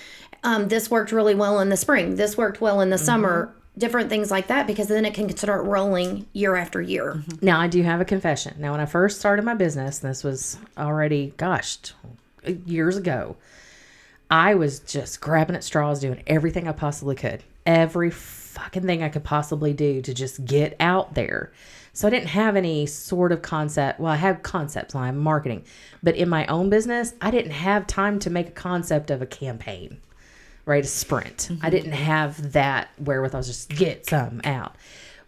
This worked really well in the spring. This worked well in the summer. Different things like that, because then it can start rolling year after year. Now, I do have a confession. Now, when I first started my business, this was already, years ago, I was just grabbing at straws, doing everything I possibly could. Every fucking thing I could possibly do to just get out there. So I didn't have any sort of concept. Well, I have concepts when I'm marketing. But in my own business, I didn't have time to make a concept of a campaign. Right, a sprint. I didn't have that wherewithal, just get some out.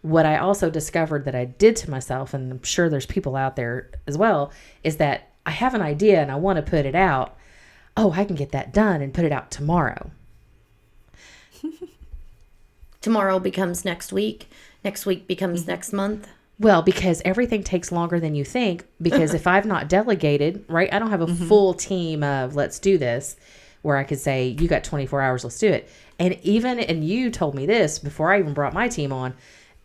What I also discovered that I did to myself, and I'm sure there's people out there as well, is that I have an idea and I want to put it out. Oh, I can get that done and put it out tomorrow. Tomorrow becomes next week. Next week becomes next month. Well, because everything takes longer than you think. Because if I've not delegated, right, I don't have a full team of let's do this, where I could say, you got 24 hours, let's do it. And you told me this before I even brought my team on,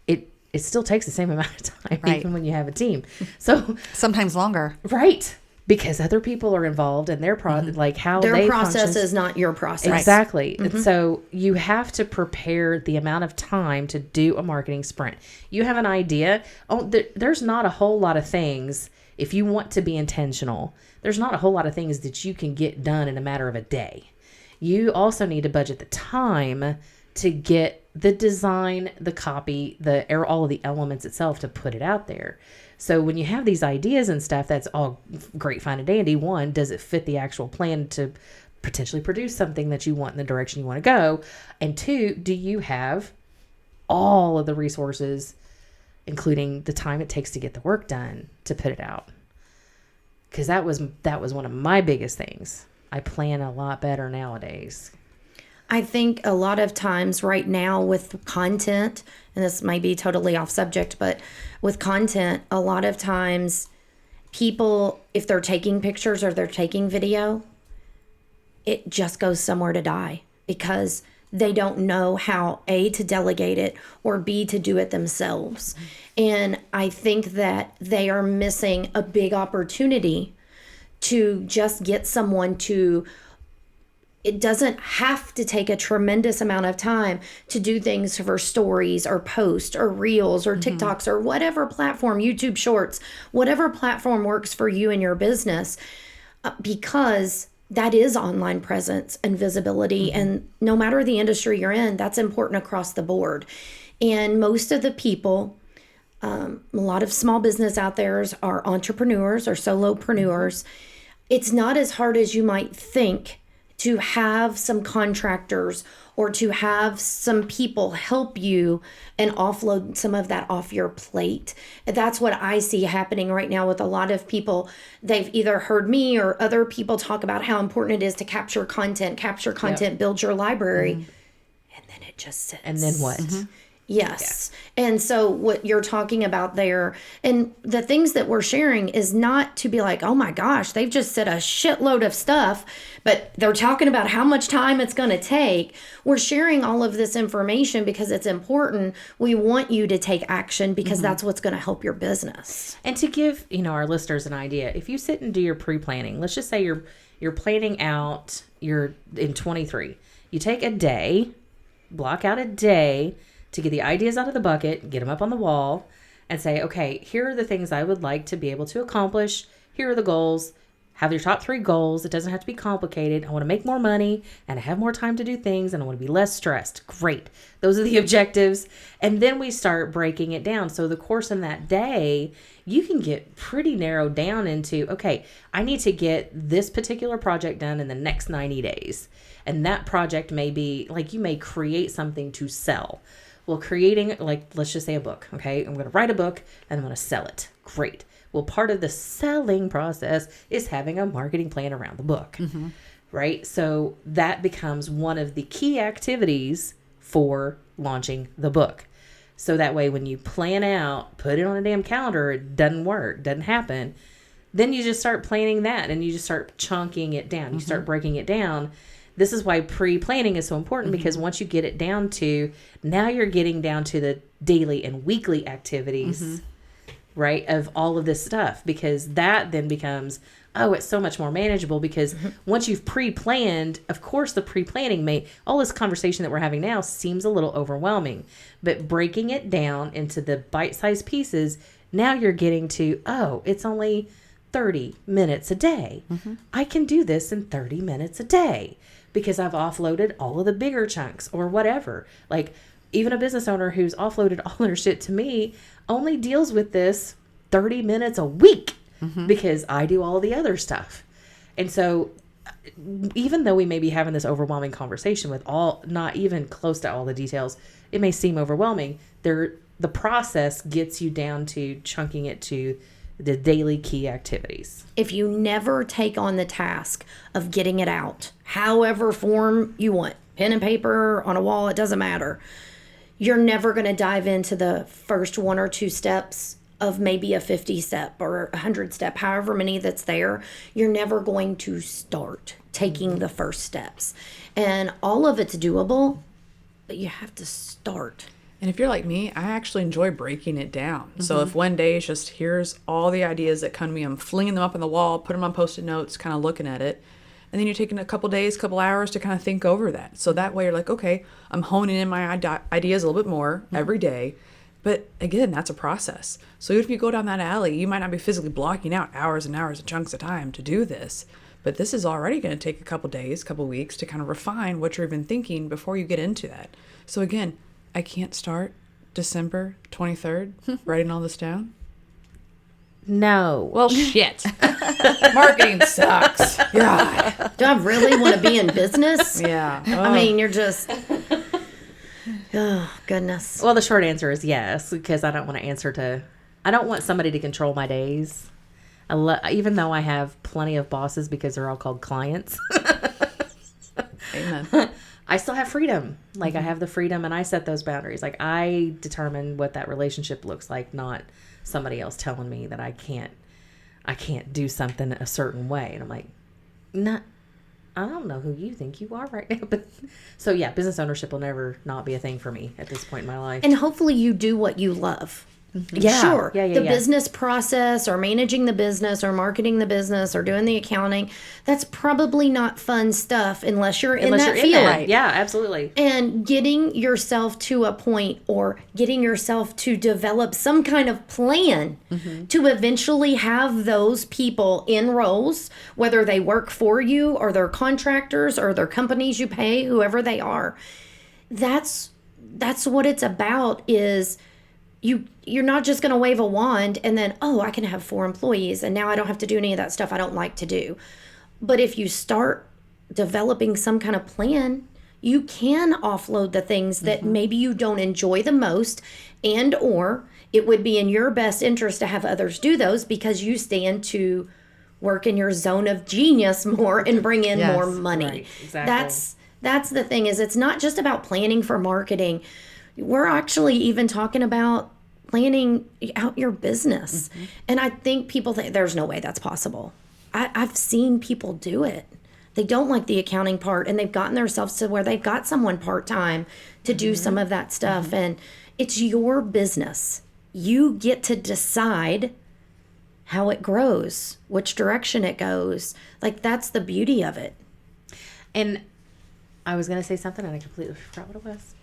it still takes the same amount of time, Right. even when you have a team. So Sometimes longer. right, because other people are involved and their like how Their they process function. is not your process. Exactly. And so you have to prepare the amount of time to do a marketing sprint. You have an idea. There's not a whole lot of things, if you want to be intentional, there's not a whole lot of things that you can get done in a matter of a day. You also need to budget the time to get the design, the copy, all of the elements itself to put it out there. So when you have these ideas and stuff, that's all great, fine and dandy. One, does it fit the actual plan to potentially produce something that you want in the direction you want to go? And two, do you have all of the resources, including the time it takes to get the work done, to put it out? Because that was one of my biggest things. I plan a lot better nowadays. I think a lot of times right now with content, and this might be totally off subject, but with content, a lot of times people, if they're taking pictures or they're taking video, it just goes somewhere to die because they don't know how A, to delegate it, or B, to do it themselves. And I think that they are missing a big opportunity to just get someone to, it doesn't have to take a tremendous amount of time to do things for stories or posts or reels or TikToks or whatever platform, YouTube Shorts, whatever platform works for you and your business, because that is online presence and visibility. And no matter the industry you're in, that's important across the board. And most of the people, a lot of small business out there are entrepreneurs or solopreneurs. It's not as hard as you might think to have some contractors or to have some people help you and offload some of that off your plate. That's what I see happening right now with a lot of people. They've either heard me or other people talk about how important it is to capture content, build your library, and then it just sits. And then what? Yes. Yeah. And so what you're talking about there, and the things that we're sharing is not to be like, oh my gosh, they've just said a shitload of stuff, but they're talking about how much time it's going to take. We're sharing all of this information because it's important. We want you to take action because that's what's going to help your business. And to give, our listeners an idea, if you sit and do your pre-planning, let's just say you're planning out in 23, you take a day, block out a day to get the ideas out of the bucket, get them up on the wall, and say, okay, here are the things I would like to be able to accomplish. Here are the goals. have your top 3 goals. It doesn't have to be complicated. I want to make more money and I have more time to do things and I want to be less stressed. Great. Those are the objectives. And then we start breaking it down. So the course in that day, you can get pretty narrowed down into, okay, I need to get this particular project done in the next 90 days. And that project may be like, you may create something to sell. Well, creating, like, let's just say a book, okay? I'm going to write a book and I'm going to sell it. Great. Well, part of the selling process is having a marketing plan around the book, right? So that becomes one of the key activities for launching the book. So that way, when you plan out, put it on a damn calendar, it doesn't work, doesn't happen, then you just start planning that and you just start chunking it down. You start breaking it down. This is why pre-planning is so important, because once you get it down to, now you're getting down to the daily and weekly activities, right, of all of this stuff, because that then becomes, oh, it's so much more manageable, because once you've pre-planned, of course, the pre-planning all this conversation that we're having now seems a little overwhelming, but breaking it down into the bite-sized pieces, now you're getting to, oh, it's only 30 minutes a day. I can do this in 30 minutes a day because I've offloaded all of the bigger chunks or whatever. Like, even a business owner who's offloaded all their shit to me only deals with this 30 minutes a week because I do all the other stuff. And so even though we may be having this overwhelming conversation with not even close to all the details, it may seem overwhelming. The process gets you down to chunking it to the daily key activities. If you never take on the task of getting it out, however form you want, pen and paper, on a wall, it doesn't matter, you're never going to dive into the first 1 or 2 steps of maybe a 50 step or a 100 step, however many that's there. You're never going to start taking the first steps. And all of it's doable, but you have to start. And if you're like me, I actually enjoy breaking it down. So if one day it's just, here's all the ideas that come to me, I'm flinging them up on the wall, put them on Post-it notes, kind of looking at it. And then you're taking a couple days, couple hours to kind of think over that. So that way you're like, okay, I'm honing in my ideas a little bit more every day. But again, that's a process. So even if you go down that alley, you might not be physically blocking out hours and hours and chunks of time to do this. But this is already going to take a couple days, couple weeks to kind of refine what you're even thinking before you get into that. So again, I can't start December 23rd writing all this down. No. Well, shit. Marketing sucks. God. Do I really want to be in business? Yeah. I mean, you're just, oh, goodness. Well, the short answer is yes, because I don't want I don't want somebody to control my days. Even though I have plenty of bosses because they're all called clients. Amen. I still have freedom. Like, I have the freedom and I set those boundaries. Like, I determine what that relationship looks like, not somebody else telling me that I can't do something a certain way. And I'm like, I don't know who you think you are right now. But so yeah, business ownership will never not be a thing for me at this point in my life. And hopefully you do what you love. Yeah. Sure. Yeah. The business process or managing the business or marketing the business or doing the accounting, that's probably not fun stuff unless you're in that field. Right. Yeah, absolutely. And getting yourself to a point or getting yourself to develop some kind of plan to eventually have those people in roles, whether they work for you or they're contractors or they're companies you pay, whoever they are. That's what it's about, is you're not just going to wave a wand and then, oh, I can have 4 employees and now I don't have to do any of that stuff I don't like to do. But if you start developing some kind of plan, you can offload the things that maybe you don't enjoy the most, and or it would be in your best interest to have others do those because you stand to work in your zone of genius more and bring in more money. Right, exactly. That's the thing, is it's not just about planning for marketing. We're actually even talking about planning out your business. And I think people think there's no way that's possible. I've seen people do it. They don't like the accounting part, and they've gotten themselves to where they've got someone part-time to do some of that stuff. And it's your business. You get to decide how it grows, which direction it goes. Like, that's the beauty of it. And I was going to say something and I completely forgot what it was.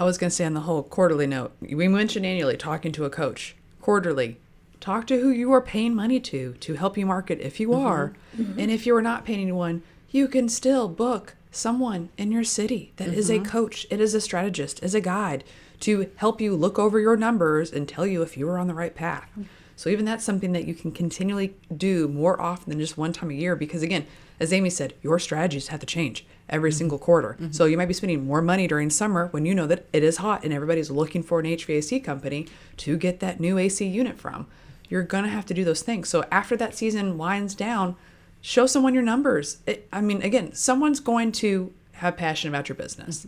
I was going to say on the whole quarterly note, we mentioned annually talking to a coach. Quarterly, talk to who you are paying money to help you market if you are. And if you're not paying anyone, you can still book someone in your city that is a coach, it is a strategist, is a guide to help you look over your numbers and tell you if you are on the right path. So even that's something that you can continually do more often than just one time a year, because again, as Amy said, your strategies have to change every single quarter. So you might be spending more money during summer when you know that it is hot and everybody's looking for an HVAC company to get that new AC unit from. You're going to have to do those things. So after that season winds down, show someone your numbers. Again, someone's going to have passion about your business.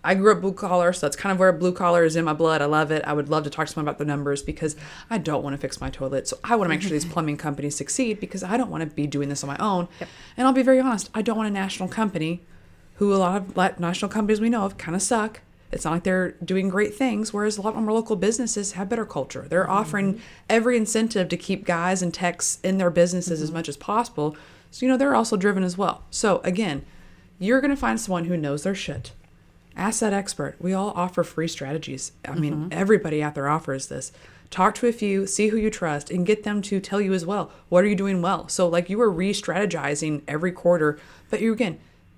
I grew up blue collar, so that's kind of where blue collar is in my blood. I love it. I would love to talk to someone about the numbers because I don't want to fix my toilet. So I want to make sure these plumbing companies succeed because I don't want to be doing this on my own. Yep. And I'll be very honest, I don't want a national company who a lot of national companies we know of kind of suck. It's not like they're doing great things, whereas a lot more local businesses have better culture. They're offering every incentive to keep guys and techs in their businesses as much as possible. So, they're also driven as well. So again, you're going to find someone who knows their shit. Ask that expert. We all offer free strategies. Everybody out there offers this. Talk to a few, see who you trust, and get them to tell you as well, what are you doing well? So like you are re-strategizing every quarter, but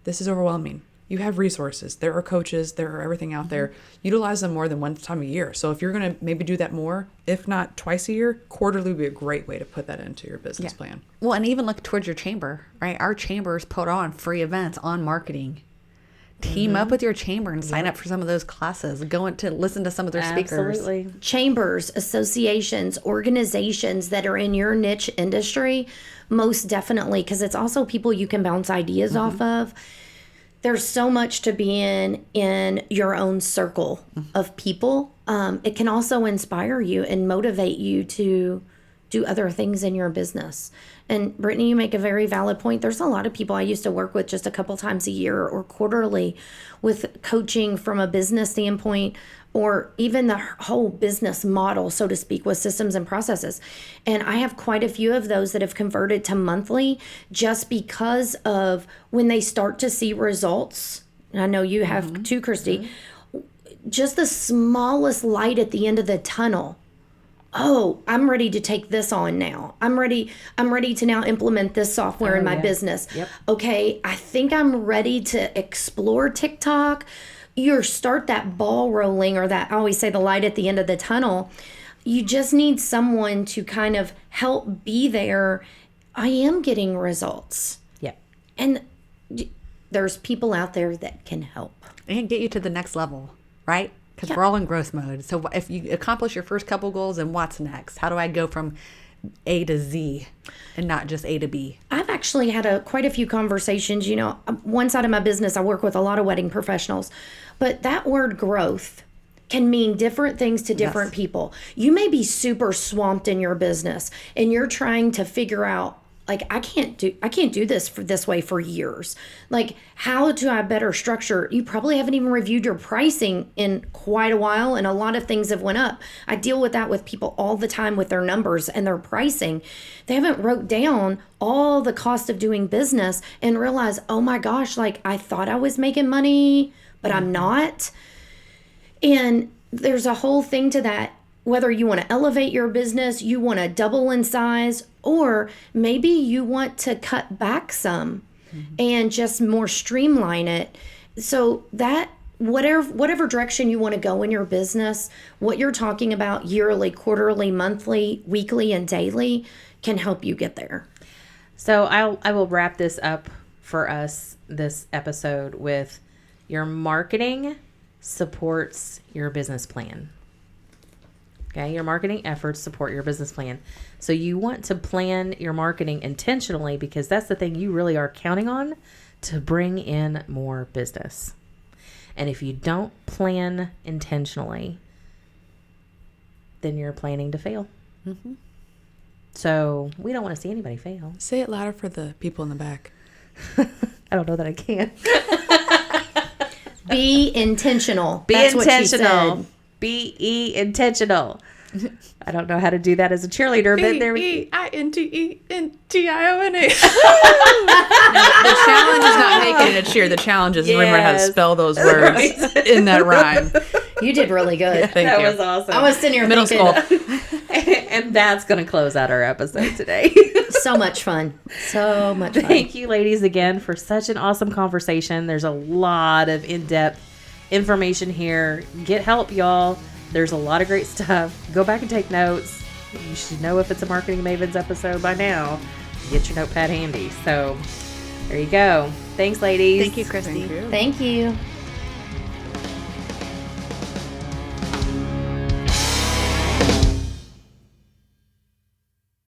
this is overwhelming. You have resources. There are coaches. There are everything out there. Utilize them more than one time a year. So if you're going to maybe do that more, if not twice a year, quarterly would be a great way to put that into your business plan. Well, and even look towards your chamber, right? Our chambers put on free events on marketing. Team up with your chamber and sign up for some of those classes. Go to listen to some of their speakers. Absolutely. Chambers, associations, organizations that are in your niche industry, most definitely, because it's also people you can bounce ideas off of. There's so much to be in your own circle of people. It can also inspire you and motivate you to do other things in your business. And Brittany, you make a very valid point. There's a lot of people I used to work with just a couple times a year or quarterly with coaching from a business standpoint, or even the whole business model, so to speak, with systems and processes. And I have quite a few of those that have converted to monthly just because of when they start to see results. And I know you have too, Christy. Just the smallest light at the end of the tunnel. Oh, I'm ready to take this on now. I'm ready to now implement this software in my business. Yep. Okay, I think I'm ready to explore TikTok. You start that ball rolling, or that, I always say, the light at the end of the tunnel. You just need someone to kind of help be there. I am getting results. Yeah. And there's people out there that can help. And get you to the next level, right? Because we're all in growth mode. So if you accomplish your first couple goals, then what's next? How do I go from A to Z and not just A to B? I've actually had quite a few conversations. One side of my business, I work with a lot of wedding professionals. But that word growth can mean different things to different people. You may be super swamped in your business and you're trying to figure out, like, I can't do this this way for years. Like, how do I better structure? You probably haven't even reviewed your pricing in quite a while, and a lot of things have went up. I deal with that with people all the time with their numbers and their pricing. They haven't wrote down all the cost of doing business and realize, oh my gosh, like, I thought I was making money, but I'm not. And there's a whole thing to that. Whether you want to elevate your business, you want to double in size, or maybe you want to cut back some and just more streamline it. So that whatever direction you want to go in your business, what you're talking about yearly, quarterly, monthly, weekly, and daily can help you get there. So I will wrap this up for us, this episode, with your marketing supports your business plan. Okay, your marketing efforts support your business plan. So you want to plan your marketing intentionally, because that's the thing you really are counting on to bring in more business. And if you don't plan intentionally, then you're planning to fail. So we don't want to see anybody fail. Say it louder for the people in the back. I don't know that I can. Be intentional. Be That's intentional. What she said. Be intentional. I don't know how to do that as a cheerleader, but there we go. B-E-I-N-T-E-N-T-I-O-N-A. The challenge is not making it a cheer. The challenge is remembering how to spell those words in that rhyme. You did really good. Thank you. That was awesome. I was sitting here Middle thinking, school. And that's going to close out our episode today. So much fun. So much fun. Thank you, ladies, again for such an awesome conversation. There's a lot of in-depth information here. Get help, y'all. There's a lot of great stuff. Go back and take notes. You should know if it's a Marketing Mavens episode by now. Get your notepad handy. So there you go. Thanks, ladies. Thank you, Christy. Thank you. Thank you.